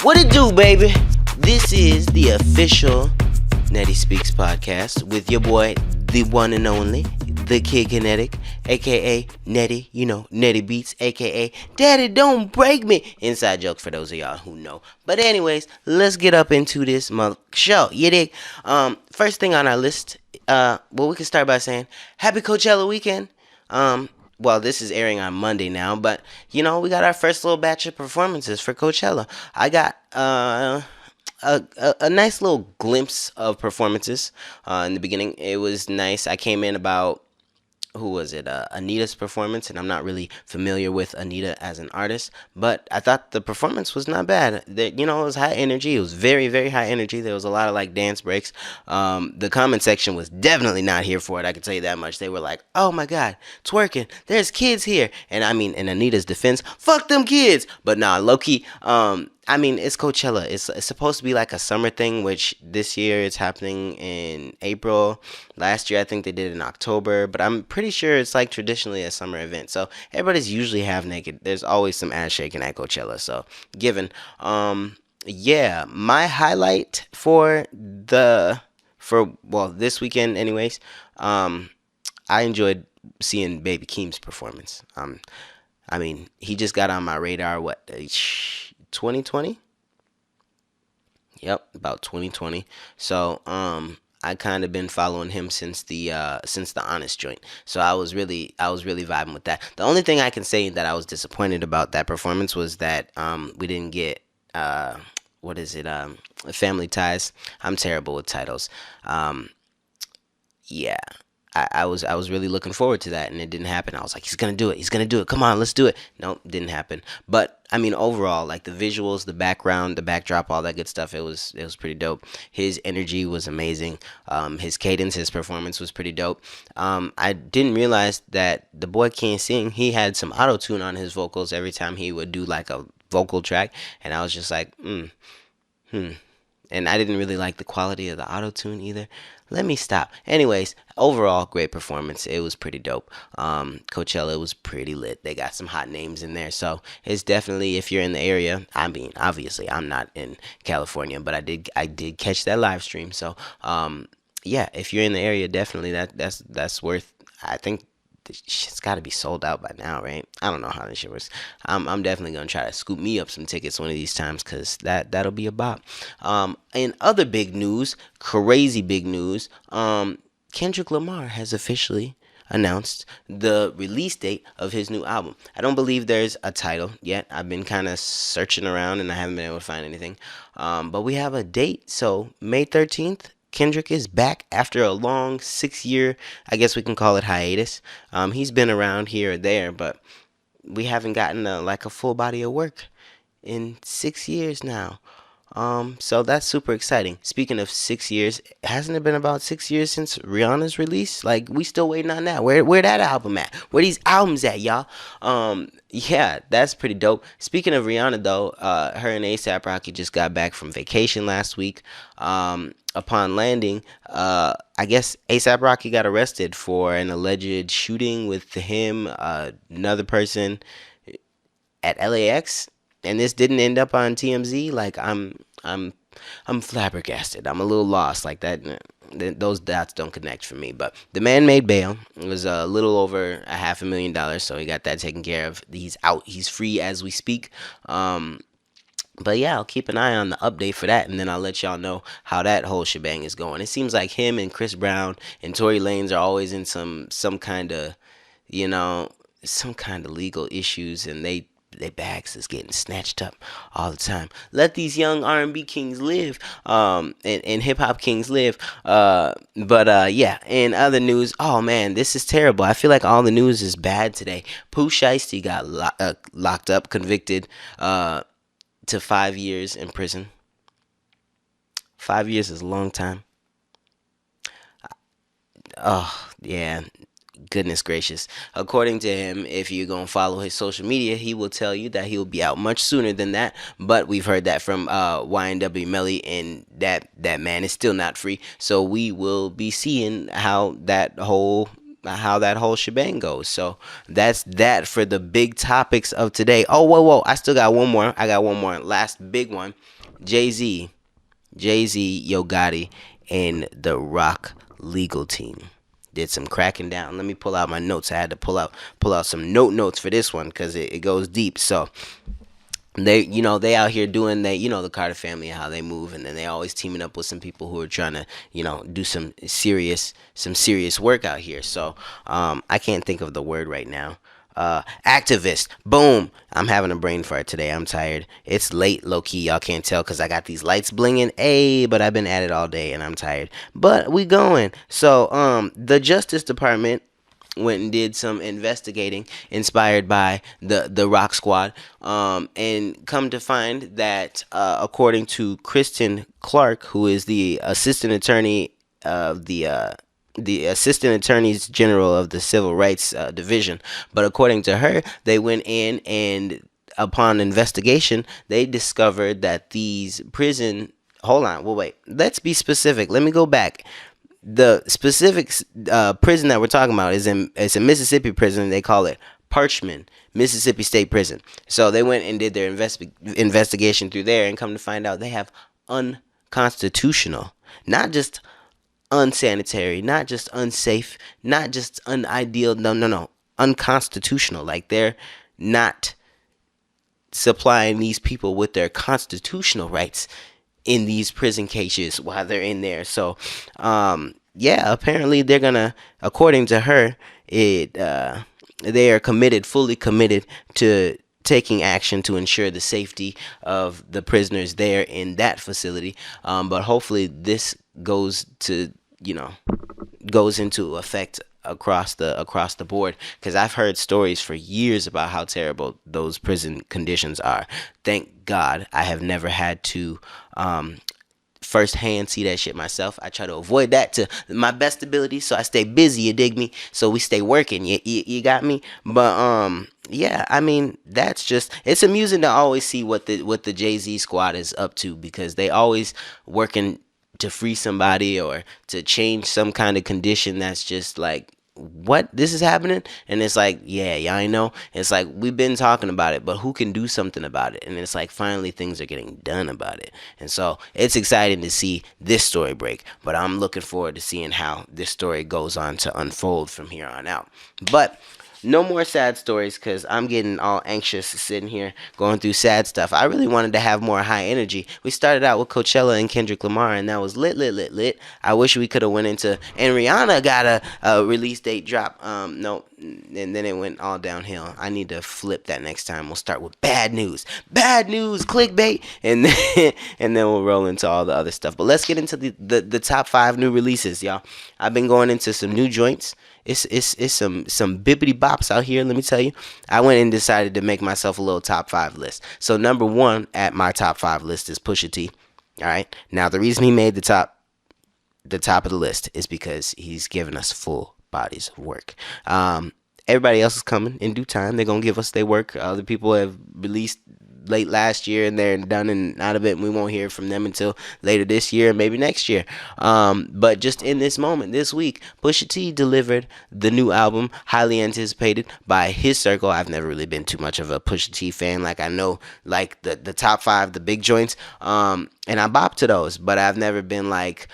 What it do, baby? This is the official NETI Speaks podcast with your boy, the one and only, the Khidd Kinetic, aka NETI, NETI Beats, aka Daddy Don't Break Me. Inside joke for those of y'all who know. But anyways, let's get up into this show. You dig? First thing on our list, we can start by saying happy Coachella weekend. Well, this is airing on Monday now, but, we got our first little batch of performances for Coachella. I got a nice little glimpse of performances in the beginning. It was nice. I came in about, who was it? Anita's performance, and I'm not really familiar with Anita as an artist, but I thought the performance was not bad. It was high energy. It was very, very high energy. There was a lot of dance breaks. The comment section was definitely not here for it. I can tell you that much. They were like, "Oh my God, twerking! There's kids here!" And I mean, in Anita's defense, fuck them kids. But nah, low key. It's Coachella. It's supposed to be like a summer thing, which this year it's happening in April. Last year I think they did it in October, but I'm pretty sure it's like traditionally a summer event. So everybody's usually half naked. There's always some ass shaking at Coachella. So given, my highlight for this weekend, anyways. I enjoyed seeing Baby Keem's performance. He just got on my radar. 2020? Yep, about 2020. So I kind of been following him since the Honest joint. So I was really vibing with that. The only thing I can say that I was disappointed about that performance was that we didn't get Family Ties. I'm terrible with titles. I was really looking forward to that, and it didn't happen. I was like, he's gonna do it. Come on, let's do it. Nope, didn't happen. But overall, like the visuals, the background, the backdrop, all that good stuff, it was pretty dope. His energy was amazing. His cadence, his performance was pretty dope. I didn't realize that the boy can't sing. He had some auto-tune on his vocals every time he would do like a vocal track, and I was just like, And I didn't really like the quality of the auto-tune either. Let me stop. Anyways, overall, great performance. It was pretty dope. Coachella was pretty lit. They got some hot names in there. So it's definitely, if you're in the area, obviously I'm not in California, but I did catch that live stream. So, if you're in the area, definitely that's worth, I think, it's got to be sold out by now, right? I don't know how this shit works. I'm definitely gonna try to scoop me up some tickets one of these times, because that'll be a bop. In other big news, crazy big news, Kendrick Lamar has officially announced the release date of his new album. I don't believe there's a title yet. I've been kind of searching around and I haven't been able to find anything. But we have a date. So May 13th. Kendrick is back after a long 6-year, I guess we can call it, hiatus. He's been around here or there, but we haven't gotten a full body of work in 6 years now. So that's super exciting. Speaking of 6 years, hasn't it been about 6 years since Rihanna's release? Like, we still waiting on that. Where that album at? Where these albums at, y'all? That's pretty dope. Speaking of Rihanna, though, her and A$AP Rocky just got back from vacation last week. Upon landing, I guess A$AP Rocky got arrested for an alleged shooting with him, another person at LAX. And this didn't end up on TMZ. Like, I'm flabbergasted. I'm a little lost. Like that, those dots don't connect for me. But the man made bail. It was a little over $500,000, so he got that taken care of. He's out. He's free as we speak. But yeah, I'll keep an eye on the update for that, and then I'll let y'all know how that whole shebang is going. It seems like him and Chris Brown and Tory Lanez are always in some kind of, some kind of legal issues, and their bags is getting snatched up all the time. Let these young R&B kings live, and hip-hop kings live. In other news, oh man, this is terrible. I feel like all the news is bad today. Pooh Shiesty got locked up, convicted to 5 years in prison. 5 years is a long time. Oh, yeah. Goodness gracious. According to him, if you're going to follow his social media, he will tell you that he'll be out much sooner than that. But we've heard that from YNW Melly, and that man is still not free. So we will be seeing how that whole shebang goes. So that's that for the big topics of today. Oh, whoa. I still got one more. Last big one. Jay Z, Yo Gotti, and the Rock legal team did some cracking down. Let me pull out my notes. I had to pull out some notes for this one because it goes deep. So they out here doing the Carter family, how they move, and then they always teaming up with some people who are trying to do some serious work out here. So I can't think of the word right now. Activist. Boom. I'm having a brain fart today. I'm tired. It's late, low key. Y'all can't tell because I got these lights blinging. Hey, but I've been at it all day and I'm tired. But we going. So the Justice Department went and did some investigating inspired by the Rock Squad, and come to find that, according to Kristen Clark, who is the assistant attorney of the assistant attorneys general of the civil rights division, but according to her, they went in and upon investigation, they discovered that these prison. Hold on, well, wait. Let's be specific. Let me go back. The specific prison that we're talking about it's a Mississippi prison. They call it Parchman, Mississippi State Prison. So they went and did their investigation through there, and come to find out they have unconstitutional, not just unsanitary, not just unsafe, not just unideal. No, unconstitutional. Like they're not supplying these people with their constitutional rights in these prison cases while they're in there. So yeah, apparently they're gonna, according to her, they are fully committed to taking action to ensure the safety of the prisoners there in that facility. But hopefully this goes into effect across the board, because I've heard stories for years about how terrible those prison conditions are. Thank God I have never had to firsthand see that shit myself. I try to avoid that to my best ability, so I stay busy, you dig me? So we stay working, you got me? But yeah, I mean, that's just, it's amusing to always see what the Jay-Z squad is up to, because they always working to free somebody or to change some kind of condition that's just like, what, this is happening? And it's like, yeah, y'all know. It's like, we've been talking about it, but who can do something about it? And it's like, finally things are getting done about it. And so it's exciting to see this story break, but I'm looking forward to seeing how this story goes on to unfold from here on out. But no more sad stories, because I'm getting all anxious sitting here going through sad stuff. I really wanted to have more high energy. We started out with Coachella and Kendrick Lamar, and that was lit. I wish we could have went into, and Rihanna got a release date drop. No, and then it went all downhill. I need to flip that next time. We'll start with bad news, clickbait, and then we'll roll into all the other stuff. But let's get into the top 5 new releases, y'all. I've been going into some new joints. It's some bippity bops out here, let me tell you. I went and decided to make myself a little top 5 list. So number 1 at my top 5 list is Pusha T. All right. Now the reason he made the top of the list is because he's given us full bodies of work. Everybody else is coming in due time. They're gonna give us their work. Other people have released late last year and they're done and out of it, and we won't hear from them until later this year, maybe next year. But just in this moment, this week, Pusha T delivered the new album, highly anticipated by his circle. I've never really been too much of a Pusha T fan. Like, I know like the top 5, the big joints, and I bop to those, but I've never been like,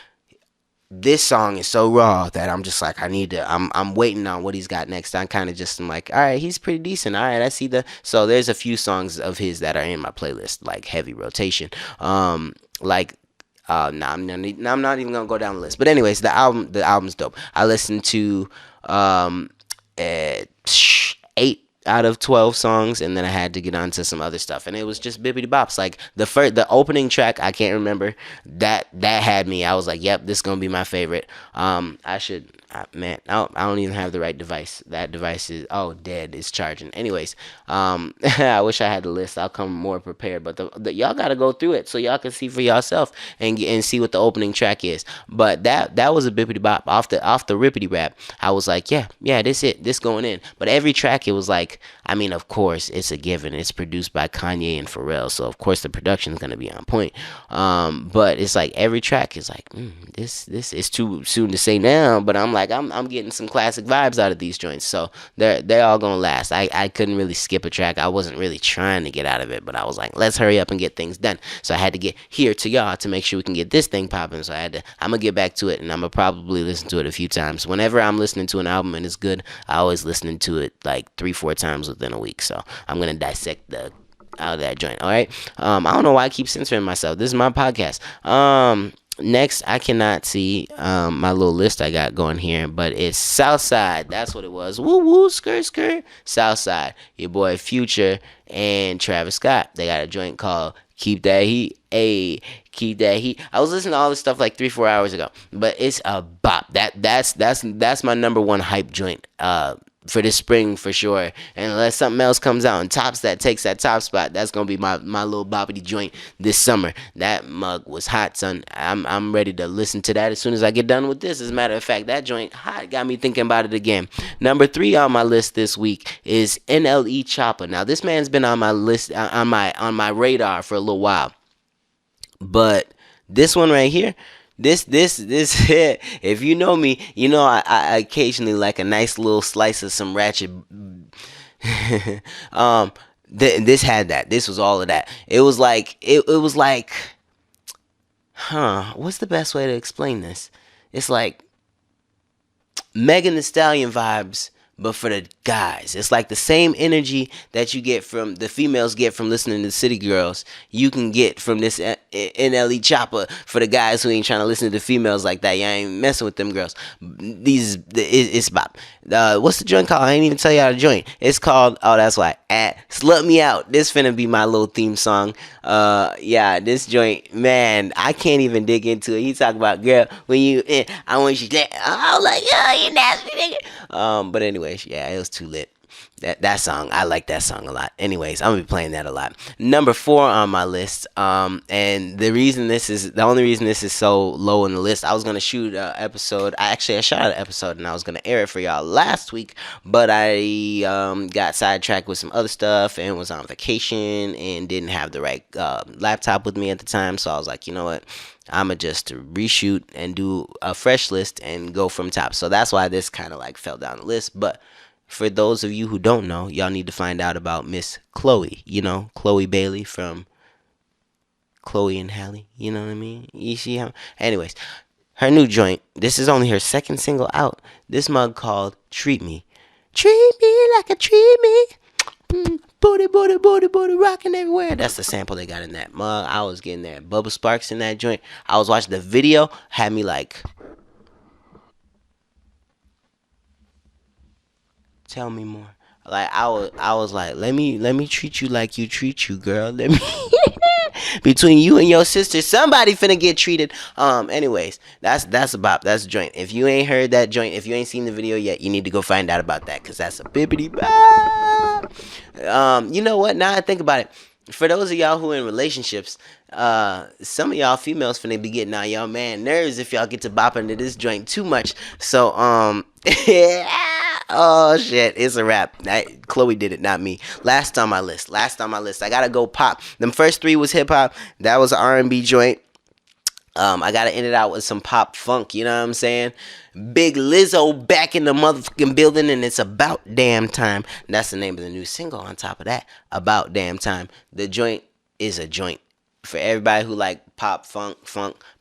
this song is so raw that I'm just like, I'm waiting on what he's got next. I kind of just am like, all right, he's pretty decent. All right, I see so there's a few songs of his that are in my playlist, like heavy rotation. I'm not even gonna go down the list. But anyways, the album's dope. I listened to 8 out of 12 songs, and then I had to get on to some other stuff, and it was just bibbity bops. Like the opening track, I can't remember, that had me. I was like, yep, this is gonna be my favorite. I don't even have the right device. That device is dead. It's charging. Anyways, I wish I had the list. I'll come more prepared, but y'all gotta go through it so y'all can see for yourself and see what the opening track is. But that was a bippity bop off the rippity rap. I was like, yeah, this going in. But every track, it was like, I mean, of course, it's a given. It's produced by Kanye and Pharrell, so of course the production's gonna be on point. But it's like every track is like, this is too soon to say now. But I'm like, like I'm getting some classic vibes out of these joints. So they're all gonna last. I couldn't really skip a track. I wasn't really trying to get out of it, but I was like, let's hurry up and get things done. So I had to get here to y'all to make sure we can get this thing popping. So I'm gonna get back to it, and I'm gonna probably listen to it a few times. Whenever I'm listening to an album and it's good, I always listen to it like 3-4 times within a week. So I'm gonna dissect the out of that joint. All right. I don't know why I keep censoring myself. This is my podcast. Next, I cannot see my little list I got going here, but it's Southside. That's what it was. Woo woo, skirt skirt. Southside. Your boy Future and Travis Scott. They got a joint called Keep That Heat. Ayy, Keep That Heat. I was listening to all this stuff like 3-4 hours ago, but it's a bop. That's my number one hype joint. For this spring for sure. And unless something else comes out and takes that top spot, that's gonna be my little boppity joint this summer. That mug was hot, son. I'm ready to listen to that as soon as I get done with this. As a matter of fact, that joint hot got me thinking about it again. Number 3 on my list this week is NLE Choppa. Now this man's been on my list on my radar for a little while, but this one right here. This if you know me, you know I occasionally like a nice little slice of some ratchet. This had that. This was all of that. It was like what's the best way to explain this? It's like Megan Thee Stallion vibes, but for the guys. It's like the same energy that you get from the females get from listening to City Girls. You can get from this NLE Choppa for the guys who ain't trying to listen to the females like that. You ain't messing with them girls. It's bop. What's the joint called? I ain't even tell y'all the joint. It's called, oh, that's why, Slut Me Out. This finna be my little theme song. Yeah, this joint, man, I can't even dig into it. He talk about, girl, when you, I want you to, I was like, oh, you nasty nigga. But anyways, yeah, it was too lit. That song, I like that song a lot. Anyways, I'm gonna be playing that a lot. Number 4 on my list, and the only reason this is so low on the list, I was gonna shoot an episode. I shot an episode and I was gonna air it for y'all last week, but I got sidetracked with some other stuff and was on vacation and didn't have the right laptop with me at the time. So I was like, you know what? I'ma just reshoot and do a fresh list and go from top. So that's why this kind of like fell down the list, but. For those of you who don't know, y'all need to find out about Miss Chloe. You know, Chloe Bailey from Chloe and Halle. You know what I mean? You see how? Anyways, her new joint. This is only her second single out. This mug called Treat Me. Treat me like a treat me. Booty, booty, booty, booty, rocking everywhere. That's the sample they got in that mug. I was getting that. Bubba Sparks in that joint. I was watching the video. Had me like... Tell me more. Like I was like, let me treat you like you treat you, girl. Let me between you and your sister, somebody finna get treated. Anyways, that's a bop. That's a joint. If you ain't heard that joint, if you ain't seen the video yet, you need to go find out about that, cause that's a bippity bop. You know what? Now I think about it. For those of y'all who in relationships, some of y'all females finna be getting on y'all man nerves if y'all get to bopping to this joint too much. So oh shit, it's a wrap. Chloe did it, not me. Last on my list. I gotta go pop. Them first 3 was hip hop. That was an R&B joint. I gotta end it out with some pop funk. You know what I'm saying? Big Lizzo back in the motherfucking building, and it's About Damn Time. That's the name of the new single. On top of that, About Damn Time. The joint is a joint for everybody who like pop, funk,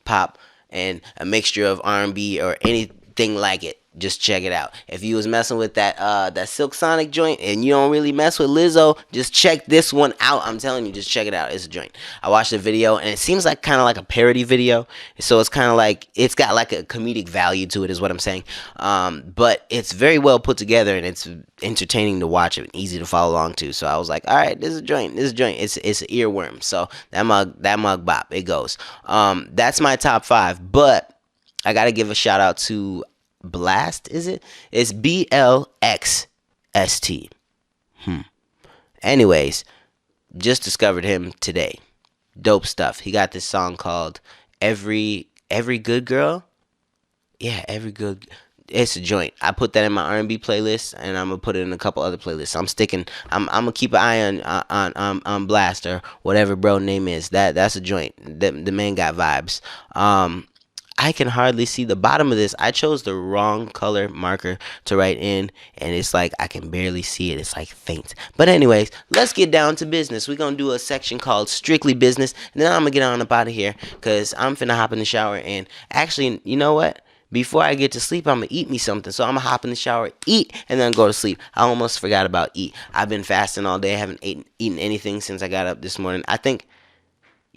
pop, and a mixture of R&B or anything like it. Just check it out. If you was messing with that Silk Sonic joint and you don't really mess with Lizzo, just check this one out. I'm telling you, just check it out. It's a joint. I watched the video and it seems like kind of like a parody video. So it's kind of like, it's got like a comedic value to it is what I'm saying. But it's very well put together and it's entertaining to watch and easy to follow along to. So I was like, all right, this is a joint. It's an earworm. So that mug bop, it goes. That's my top 5, but I got to give a shout out to Blast, is it? It's BLXST. Anyways, just discovered him today. Dope stuff. He got this song called Every Good Girl. Yeah, Every Good. It's a joint. I put that in my R&B playlist, and I'm gonna put it in a couple other playlists. I'm gonna keep an eye on Blast or whatever bro name is. That's a joint. The man got vibes. I can hardly see the bottom of this. I chose the wrong color marker to write in, and it's like I can barely see it. It's like faint. But anyways, let's get down to business. We're going to do a section called Strictly Business, and then I'm going to get on up out of here because I'm finna hop in the shower. And actually, you know what? Before I get to sleep, I'm going to eat me something. So I'm going to hop in the shower, eat, and then go to sleep. I almost forgot about eat. I've been fasting all day. I haven't eaten anything since I got up this morning. I think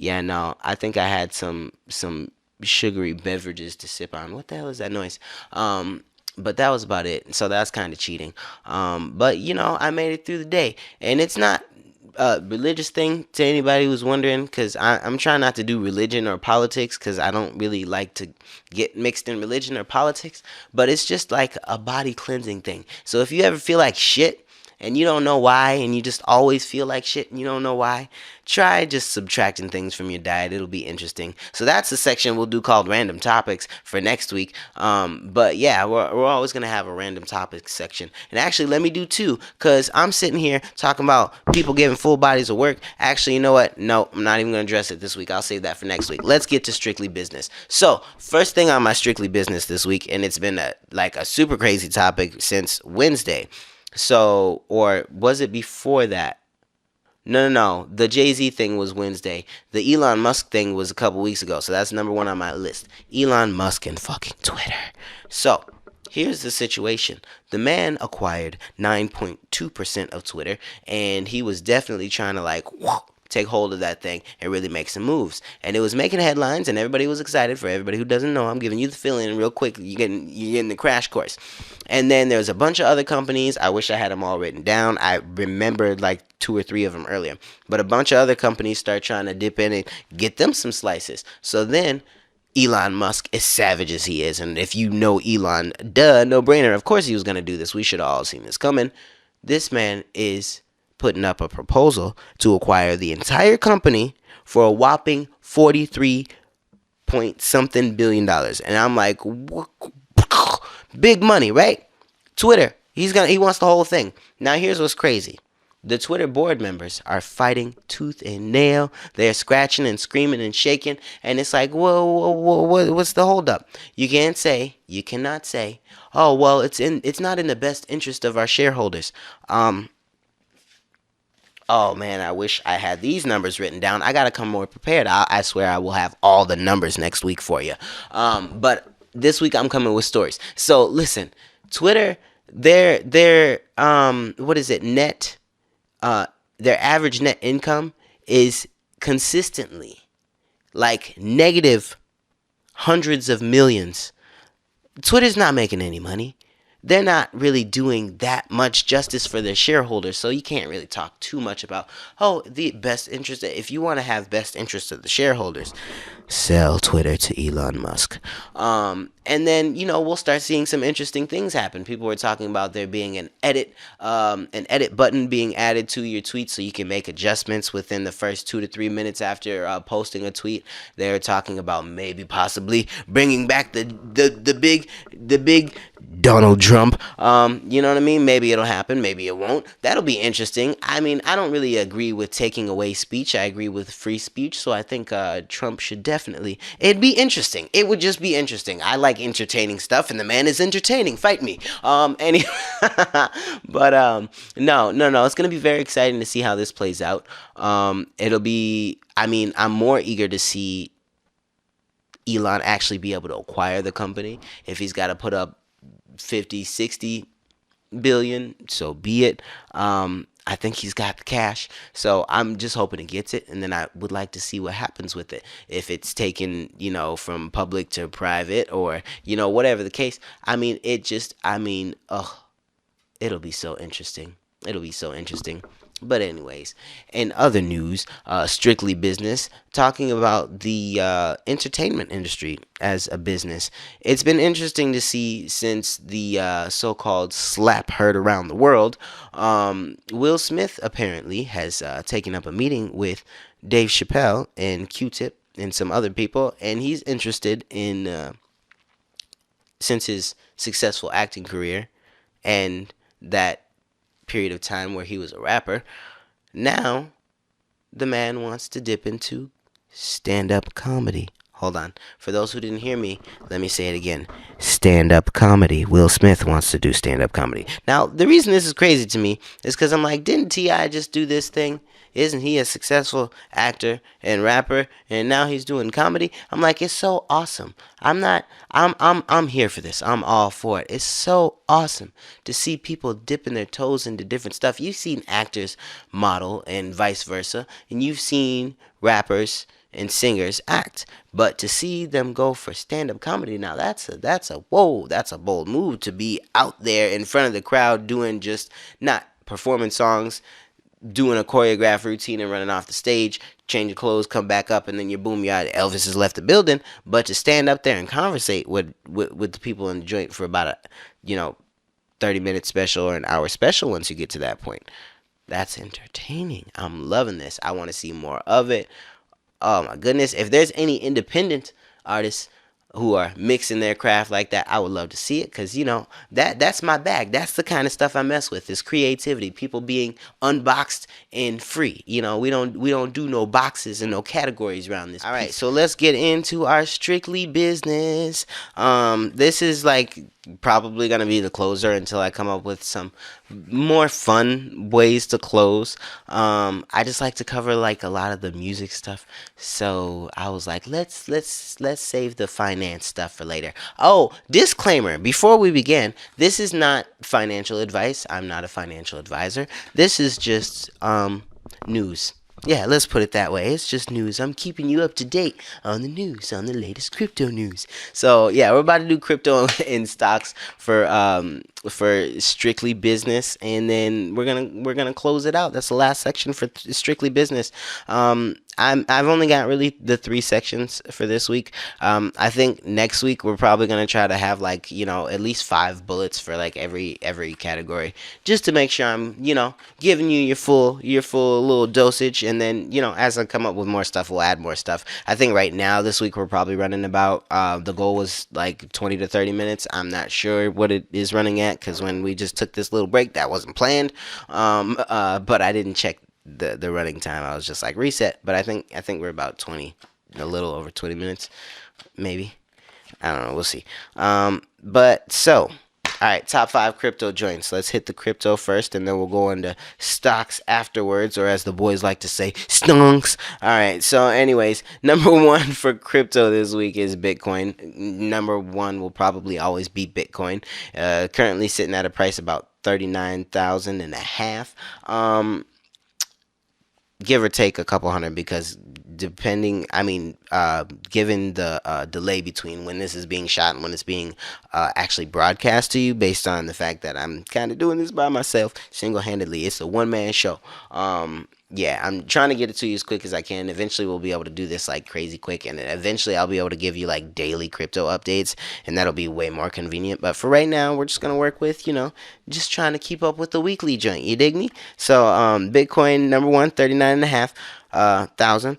I had some sugary beverages to sip on. What the hell is that noise? But that was about it. So that's kind of cheating. But I made it through the day, and it's not a religious thing to anybody who's wondering, because I'm trying not to do religion or politics because I don't really like to get mixed in religion or politics. But it's just like a body cleansing thing. So if you ever feel like shit and you don't know why, and you just always feel like shit and you don't know why, try just subtracting things from your diet. It'll be interesting. So that's the section we'll do called random topics for next week. But yeah, we're always going to have a random topics section. And actually, let me do two, because I'm sitting here talking about people giving full bodies of work. Actually, you know what? No, I'm not even going to address it this week. I'll save that for next week. Let's get to strictly business. So first thing on my strictly business this week, and it's been a super crazy topic since Wednesday. So, or was it before that? No. The Jay-Z thing was Wednesday. The Elon Musk thing was a couple weeks ago. So that's number one on my list. Elon Musk and fucking Twitter. So, here's the situation. The man acquired 9.2% of Twitter, and he was definitely trying to take hold of that thing and really make some moves. And it was making headlines, and everybody was excited. For everybody who doesn't know, I'm giving you the fill-in real quick. You're getting the crash course. And then there's a bunch of other companies. I wish I had them all written down. I remembered like 2 or 3 of them earlier. But a bunch of other companies start trying to dip in and get them some slices. So then Elon Musk, as savage as he is, and if you know Elon, no brainer. Of course he was going to do this. We should have all seen this coming. This man is putting up a proposal to acquire the entire company for a whopping 43 point something billion dollars. And I'm like, big money, right? Twitter, he wants the whole thing. Now here's what's crazy. The Twitter board members are fighting tooth and nail. They're scratching and screaming and shaking. And it's like, whoa, what's the holdup? You cannot say, oh, well, it's not in the best interest of our shareholders. Oh man, I wish I had these numbers written down. I gotta come more prepared. I swear I will have all the numbers next week for you. But this week I'm coming with stories. So listen, Twitter, their what is it? Their average net income is consistently like negative hundreds of millions. Twitter's not making any money. They're not really doing that much justice for their shareholders, so you can't really talk too much about, the best interest. If you want to have best interest of the shareholders, sell Twitter to Elon Musk. And then, we'll start seeing some interesting things happen. People were talking about there being an edit button being added to your tweet so you can make adjustments within the first 2 to 3 minutes after posting a tweet. They're talking about maybe possibly bringing back the big Donald Trump. You know what I mean? Maybe it'll happen. Maybe it won't. That'll be interesting. I mean, I don't really agree with taking away speech. I agree with free speech. So I think Trump should definitely. It'd be interesting. It would just be interesting. I like entertaining stuff, and the man is entertaining. Fight me. Anyway, but no. It's gonna be very exciting to see how this plays out. It'll be. I mean, I'm more eager to see Elon actually be able to acquire the company. If he's got to put up 50, 60 billion, so be it. I think he's got the cash, so I'm just hoping he gets it, and then I would like to see what happens with it. If it's taken, from public to private, or whatever the case. I mean, it'll be so interesting. It'll be so interesting. But anyways, in other news, strictly business, talking about the entertainment industry as a business. It's been interesting to see since the so-called slap heard around the world. Will Smith apparently has taken up a meeting with Dave Chappelle and Q-Tip and some other people, and he's interested in, since his successful acting career and that period of time where he was a rapper, now the man wants to dip into stand-up comedy. Hold on. For those who didn't hear me, let me say it again. Stand-up comedy. Will Smith wants to do stand-up comedy. Now, the reason this is crazy to me is because I'm like, didn't T.I. just do this thing? Isn't he a successful actor and rapper? And now he's doing comedy. I'm like, it's so awesome. I'm not. I'm here for this. I'm all for it. It's so awesome to see people dipping their toes into different stuff. You've seen actors model and vice versa, and you've seen rappers and singers act. But to see them go for stand-up comedy, now that's a bold move to be out there in front of the crowd doing just not performing songs, doing a choreographed routine and running off the stage, change your clothes, come back up, and then you're boom, you're out. Elvis has left the building. But to stand up there and conversate with the people in the joint for about a 30-minute special or an hour special, once you get to that point, that's entertaining. I'm loving this. I want to see more of it. Oh my goodness. If there's any independent artists who are mixing their craft like that, I would love to see it, because that's my bag. That's the kind of stuff I mess with, is creativity, people being unboxed and free. We don't do no boxes and no categories around this. All right, so let's get into our strictly business. This is like probably gonna be the closer until I come up with some more fun ways to close. I just like to cover like a lot of the music stuff, so I was like, let's save the finance stuff for later. Oh, disclaimer before we begin: this is not financial advice. I'm not a financial advisor. This is just news. Yeah, let's put it that way. It's just news. I'm keeping you up to date on the news, on the latest crypto news. So yeah, we're about to do crypto and stocks for strictly business, and then we're gonna close it out. That's the last section for strictly business. I've only got really the 3 sections for this week. I think next week we're probably gonna try to have like at least 5 bullets for like every category, just to make sure I'm giving you your full little dosage. And then as I come up with more stuff, we'll add more stuff. I think right now this week we're probably running about the goal was like 20 to 30 minutes. I'm not sure what it is running at, because when we just took this little break, that wasn't planned. But I didn't check the running time. I was just like reset. But I think we're about 20, a little over 20 minutes, maybe. I don't know. We'll see. But so, all right, top 5 crypto joints. Let's hit the crypto first, and then we'll go into stocks afterwards, or as the boys like to say, stonks. All right, so anyways, number 1 for crypto this week is Bitcoin. Number 1 will probably always be Bitcoin. Currently sitting at a price about 39,000 and a half. Give or take a couple hundred, because given the delay between when this is being shot and when it's being actually broadcast to you, based on the fact that I'm kind of doing this by myself, single-handedly. It's a one-man show. Yeah, I'm trying to get it to you as quick as I can. Eventually we'll be able to do this like crazy quick, and eventually I'll be able to give you like daily crypto updates, and that'll be way more convenient. But for right now, we're just gonna work with just trying to keep up with the weekly joint. You dig me? So Bitcoin number 1, 39.5 thousand.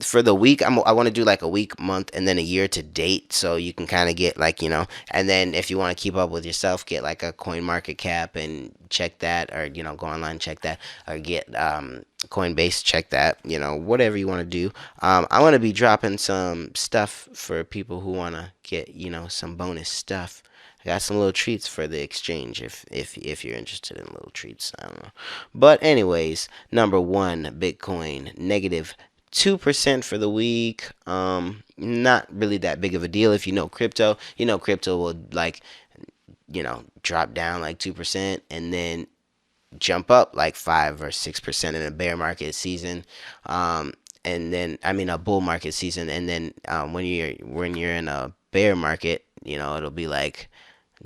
For the week, I want to do like a week, month, and then a year to date, so you can kind of get like and then if you want to keep up with yourself, get like a coin market cap and check that, or go online, check that, or get Coinbase, check that, whatever you want to do. I want to be dropping some stuff for people who want to get some bonus stuff. I got some little treats for the exchange if you're interested in little treats. I don't know. But anyways, number 1, Bitcoin, negative 2% for the week. Not really that big of a deal. If you know crypto, crypto will like drop down like 2% and then jump up like 5 or 6% in a bear market season. And then a bull market season, and then when you're in a bear market, it'll be like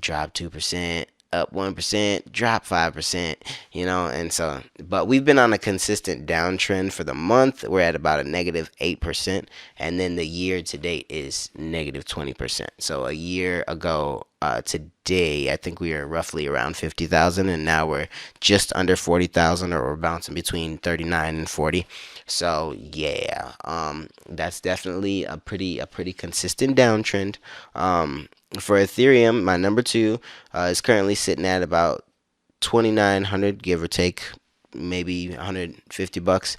drop 2%, up 1%, drop 5%, and so, but we've been on a consistent downtrend for the month. We're at about a negative 8%, and then the year to date is negative 20%. So a year ago, today, I think we are roughly around 50,000, and now we're just under 40,000, or we're bouncing between 39 and 40. So yeah, that's definitely a pretty consistent downtrend. For Ethereum, my number 2 is currently sitting at about 2,900, give or take, maybe $150.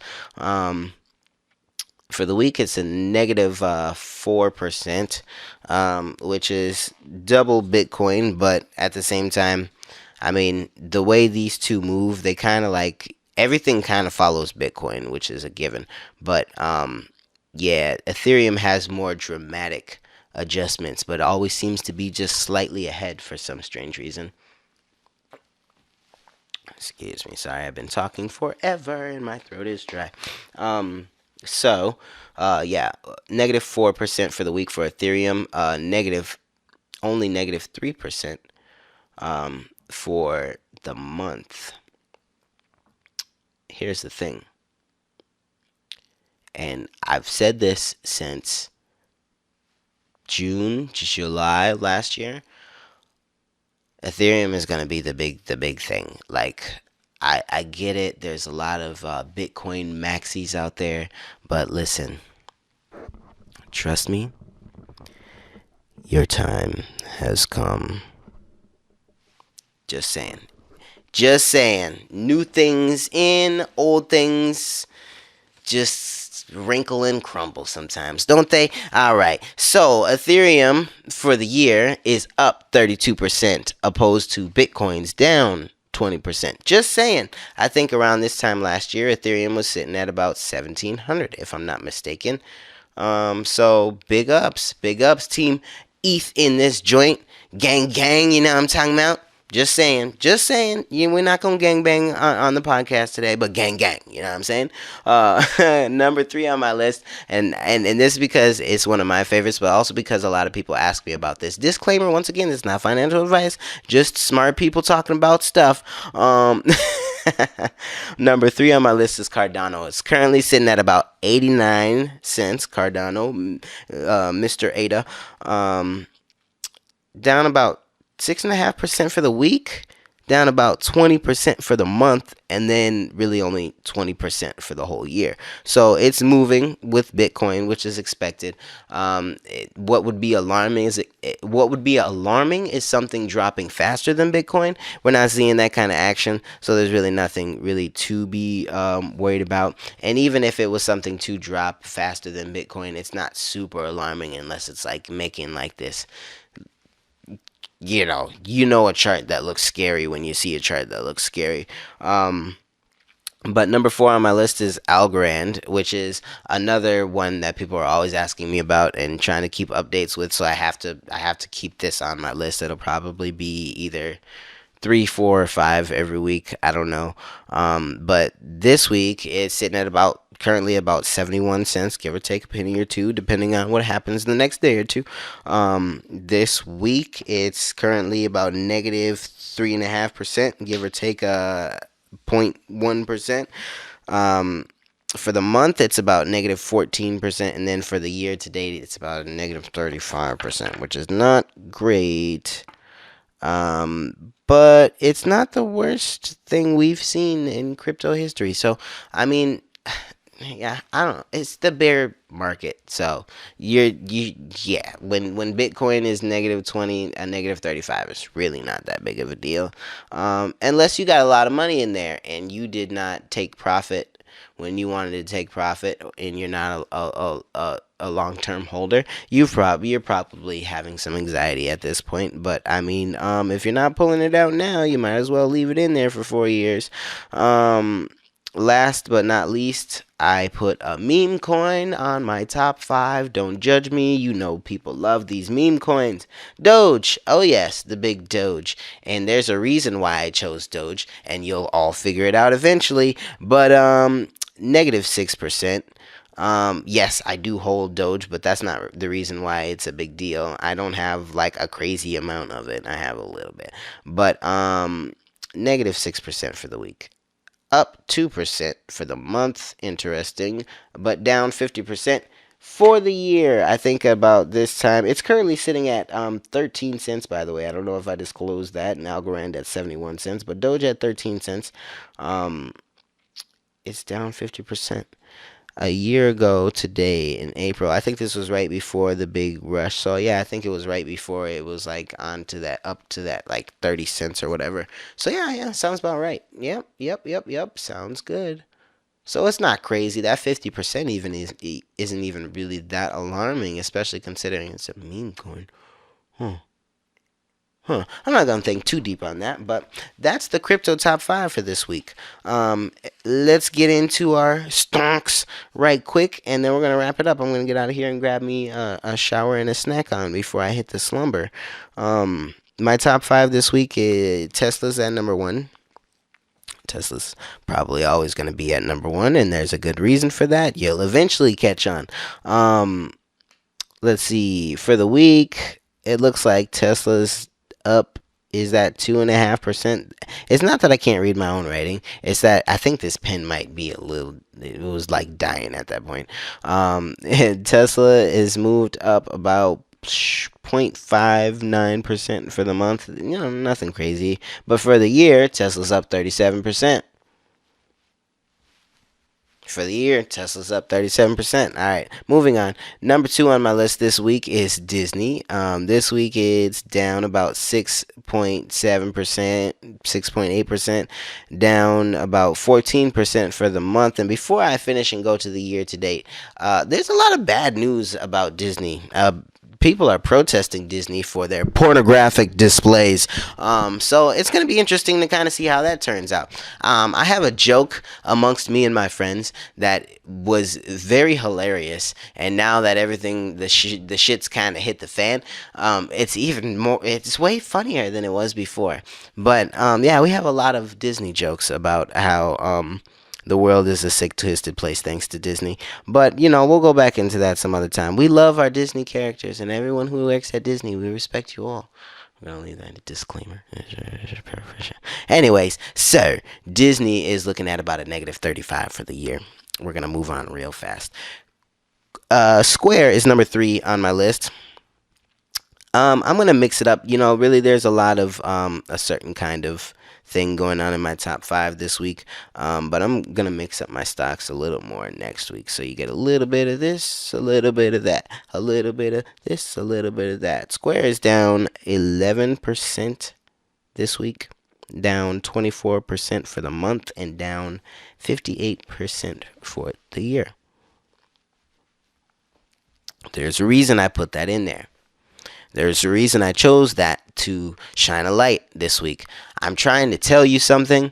For the week, it's a negative 4%, which is double Bitcoin. But at the same time, I mean, the way these two move, they kind of like everything kind of follows Bitcoin, which is a given. But yeah, Ethereum has more dramatic adjustments, but always seems to be just slightly ahead for some strange reason. Excuse me, sorry, I've been talking forever and my throat is dry. So, yeah, negative 4% for the week for Ethereum, only negative 3% for the month. Here's the thing, and I've said this since June, July last year. Ethereum is gonna be the big thing. Like, I get it. There's a lot of Bitcoin maxis out there, but listen, trust me, your time has come. Just saying. Just saying. New things in, old things just wrinkle and crumble sometimes, don't they? All right. So Ethereum for the year is up 32%, opposed to Bitcoin's down 20%. Just saying. I think around this time last year, Ethereum was sitting at about 1,700, if I'm not mistaken. So big ups, team ETH in this joint. Gang, gang, you know what I'm talking about? Just saying. We're not gonna gang bang on the podcast today, but gang, gang. You know what I'm saying? Number three on my list, and this is because it's one of my favorites, but also because a lot of people ask me about this. Disclaimer: once again, it's not financial advice, just smart people talking about stuff. Number three on my list is Cardano. It's currently sitting at about 89 cents. Cardano, Mr. Ada, down about 6.5% for the week, down about 20% for the month, and then really only 20% for the whole year. So it's moving with Bitcoin, which is expected. What would be alarming is something dropping faster than Bitcoin. We're not seeing that kind of action, so there's really nothing really to be worried about. And even if it was something to drop faster than Bitcoin, it's not super alarming unless it's like making like this, a chart that looks scary when you see a chart that looks scary. But number four on my list is Algorand, which is another one that people are always asking me about and trying to keep updates with. So I have to keep this on my list. It'll probably be either 3, 4, or 5 every week. I don't know. But this week it's sitting at currently about 71 cents, give or take a penny or two, depending on what happens the next day or two. This week it's currently about negative 3.5%, give or take a 0.1%. For the month, it's about negative 14%, and then for the year to date, it's about a negative 35%, which is not great. But it's not the worst thing we've seen in crypto history. So, I mean, yeah, I don't know. It's the bear market. So, yeah, when Bitcoin is negative 20 and negative 35, it's really not that big of a deal. Unless you got a lot of money in there and you did not take profit when you wanted to take profit, and you're not a long-term holder, you're probably having some anxiety at this point. But I mean, if you're not pulling it out now, you might as well leave it in there for 4 years. Last but not least, I put a meme coin on my top 5. Don't judge me. You know people love these meme coins. Doge. Oh yes, the big Doge. And there's a reason why I chose Doge, and you'll all figure it out eventually. But negative 6%. Yes, I do hold Doge, but that's not the reason why it's a big deal. I don't have like a crazy amount of it. I have a little bit. But negative 6% for the week. Up 2% for the month. Interesting. But down 50% for the year. I think about this time. It's currently sitting at 13 cents, by the way. I don't know if I disclosed that. And Algorand at 71 cents. But Doge at 13 cents. It's down 50%. A year ago today in April, I think this was right before the big rush. So yeah, I think it was right before it was like up to that like 30 cents or whatever. So yeah, sounds about right. Yep, sounds good. So it's not crazy. That 50% isn't even really that alarming, especially considering it's a meme coin. Huh. I'm not gonna think too deep on that, but that's the crypto top five for this week. Let's get into our stonks right quick, and then we're gonna wrap it up. I'm gonna get out of here and grab me a shower and a snack on before I hit the slumber. My top five this week is Tesla's at number one. Tesla's probably always going to be at number one, and there's a good reason for that. You'll eventually catch on. Let's see. For the week, it looks like Tesla's up is at 2.5%. It's not that I can't read my own writing. It's that I think this pen might be a little. It was like dying at that point. Tesla is moved up about 0.59% for the month. Nothing crazy. But for the year, Tesla's up 37%. For the year, Tesla's up 37%. All right, moving on. Number two on my list this week is Disney. This week it's down about 6.7%, 6.8%, down about 14% for the month. And before I finish and go to the year to date, there's a lot of bad news about Disney. People are protesting Disney for their pornographic displays. So it's going to be interesting to kind of see how that turns out. I have a joke amongst me and my friends that was very hilarious. And now that everything, the shit's kind of hit the fan, it's even more, it's way funnier than it was before. But yeah, we have a lot of Disney jokes about how the world is a sick, twisted place thanks to Disney. But, we'll go back into that some other time. We love our Disney characters, and everyone who works at Disney, we respect you all. I'm going to leave that in a disclaimer. Anyways, so Disney is looking at about a negative 35 for the year. We're going to move on real fast. Square is number 3 on my list. I'm going to mix it up. Really, there's a lot of a certain kind of thing going on in my top 5 this week, but I'm gonna mix up my stocks a little more next week, so you get a little bit of this, a little bit of that, a little bit of this, a little bit of that. Square is down 11% this week, down 24% for the month, and down 58% for the year. There's a reason I put that in there. There's a reason I chose that to shine a light this week. I'm trying to tell you something,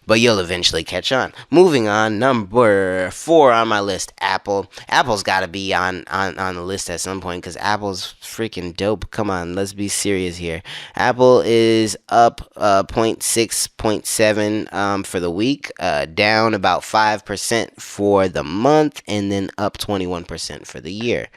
but you'll eventually catch on. Moving on, number 4 on my list, Apple. Apple's got to be on the list at some point because Apple's freaking dope. Come on, let's be serious here. Apple is up 0.6, 0.7 for the week, down about 5% for the month, and then up 21% for the year.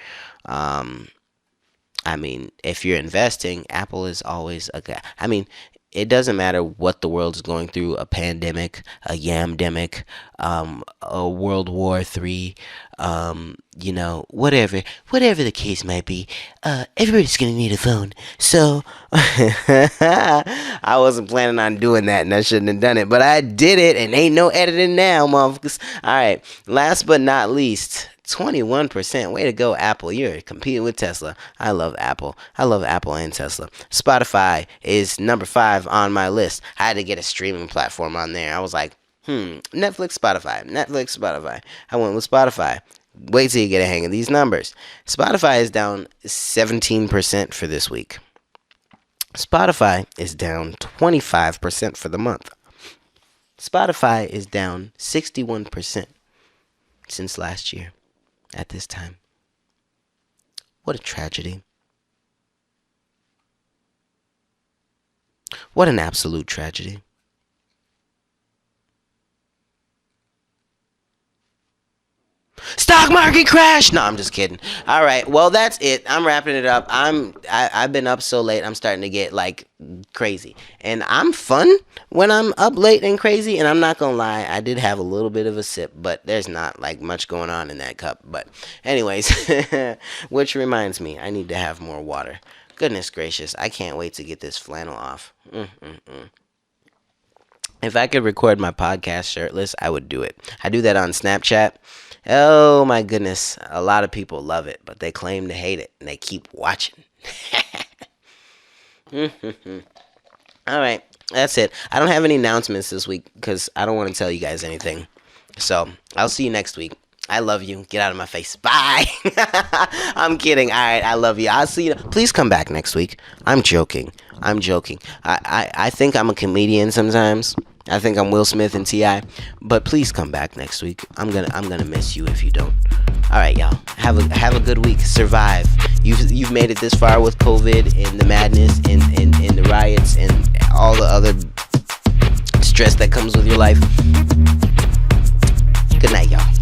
I mean, if you're investing, Apple is always a guy. I mean, it doesn't matter what the world's going through, a pandemic, a yamdemic, a World War III, whatever the case might be, everybody's going to need a phone. So, I wasn't planning on doing that, and I shouldn't have done it, but I did it, and ain't no editing now, motherfuckers. All right, last but not least, 21%. Way to go, Apple. You're competing with Tesla. I love Apple. I love Apple and Tesla. Spotify is number 5 on my list. I had to get a streaming platform on there. I was like, Netflix, Spotify. I went with Spotify. Wait till you get a hang of these numbers. Spotify is down 17% for this week. Spotify is down 25% for the month. Spotify is down 61% since last year at this time. What a tragedy. What an absolute tragedy. Stock market crash. No, I'm just kidding. All right, well that's it. I'm wrapping it up. I've been up so late. I'm starting to get like crazy, and I'm fun when I'm up late and crazy. And I'm not gonna lie, I did have a little bit of a sip, but there's not like much going on in that cup. But anyways, which reminds me, I need to have more water. Goodness gracious, I can't wait to get this flannel off. If I could record my podcast shirtless, I would do it. I do that on Snapchat. Oh my goodness, a lot of people love it, but they claim to hate it, and they keep watching. All right, that's it. I don't have any announcements this week because I don't want to tell you guys anything. So I'll see you next week. I love you. Get out of my face. Bye. I'm kidding. All right. I love you. I'll see you. Please come back next week. I'm joking. I'm joking. I think I'm a comedian sometimes. I think I'm Will Smith and T.I. But please come back next week. I'm gonna miss you if you don't. All right, y'all. Have a good week. Survive. You've made it this far with COVID and the madness and the riots and all the other stress that comes with your life. Good night, y'all.